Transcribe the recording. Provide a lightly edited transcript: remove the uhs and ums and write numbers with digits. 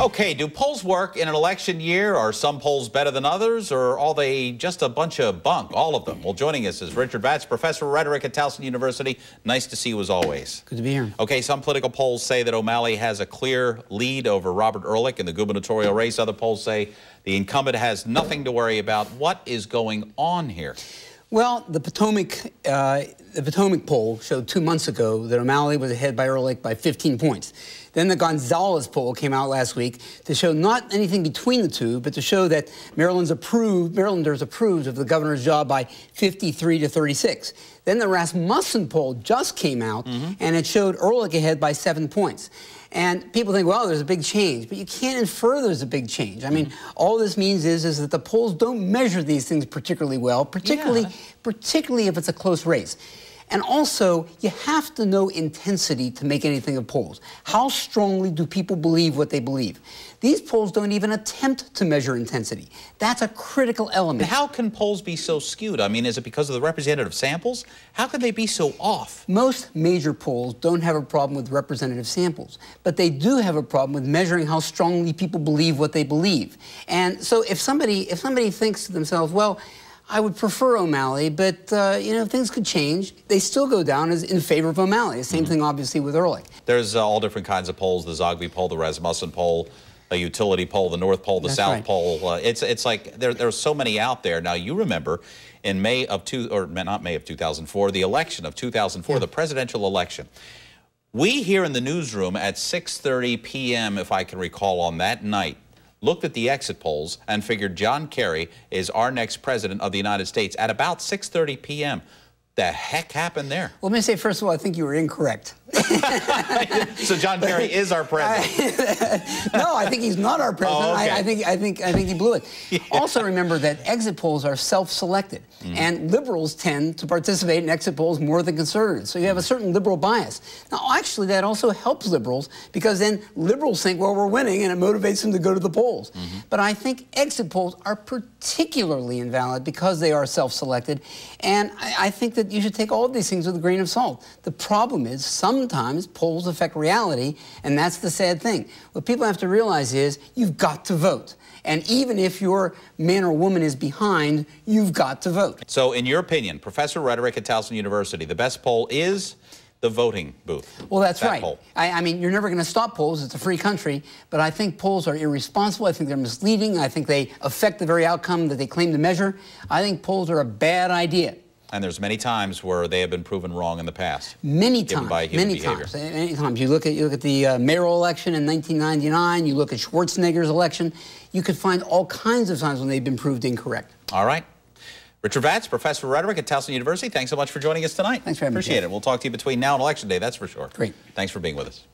Okay, do polls work in an election year? Are some polls better than others, or are they just a bunch of bunk, all of them? Well, joining us is Richard Vatz, professor of rhetoric at Towson University. Nice to see you as always. Good to be here. Okay, some political polls say that O'Malley has a clear lead over Robert Ehrlich in the gubernatorial race. Other polls say the incumbent has nothing to worry about. What is going on here? Well, the Potomac poll showed 2 months ago that O'Malley was ahead by Ehrlich by 15 points. Then the Gonzalez poll came out last week to show not anything between the two, but to show that Marylanders approved of the governor's job by 53 to 36. Then the Rasmussen poll just came out, and it showed Ehrlich ahead by 7 points. And people think, well, there's a big change, but you can't infer there's a big change. I mean, all this means is that the polls don't measure these things particularly well, particularly if it's a close race. And also, you have to know intensity to make anything of polls. How strongly do people believe what they believe? These polls don't even attempt to measure intensity. That's a critical element. How can polls be so skewed? I mean, is it because of the representative samples? How can they be so off? Most major polls don't have a problem with representative samples, but they do have a problem with measuring how strongly people believe what they believe. And so if somebody thinks to themselves, well, I would prefer O'Malley, but, you know, things could change. They still go down as in favor of O'Malley. The same thing, obviously, with Ehrlich. There's all different kinds of polls, the Zogby poll, the Rasmussen poll, the utility poll, the North poll, the South poll. It's like there's so many out there. Now, you remember in May of 2004, the election of 2004, the presidential election. We here in the newsroom at 6:30 p.m., if I can recall, on that night, looked at the exit polls and figured John Kerry is our next president of the United States at about 6:30 p.m. The heck happened there? Well, let me say, first of all, I think you were incorrect. So John Kerry is our president? No, I think he's not our president. Oh, okay. I think he blew it. Yeah. Also remember that exit polls are self-selected, and liberals tend to participate in exit polls more than conservatives. So you have a certain liberal bias. Now, actually, that also helps liberals, because then liberals think, well, we're winning, and it motivates them to go to the polls. But I think exit polls are particularly invalid because they are self-selected, and I think that you should take all of these things with a grain of salt. The problem is sometimes polls affect reality, and that's the sad thing. What people have to realize is you've got to vote. And even if your man or woman is behind, you've got to vote. So in your opinion, professor of rhetoric at Towson University, the best poll is the voting booth. Well, that's right. I mean, you're never going to stop polls. It's a free country. But I think polls are irresponsible. I think they're misleading. I think they affect the very outcome that they claim to measure. I think polls are a bad idea. And there's many times where they have been proven wrong in the past. Many times. Many times. You look at the mayoral election in 1999. You look at Schwarzenegger's election. You could find all kinds of times when they've been proved incorrect. All right. Richard Vatz, professor of rhetoric at Towson University. Thanks so much for joining us tonight. Thanks for having me. Appreciate it. We'll talk to you between now and Election Day, that's for sure. Great. Thanks for being with us.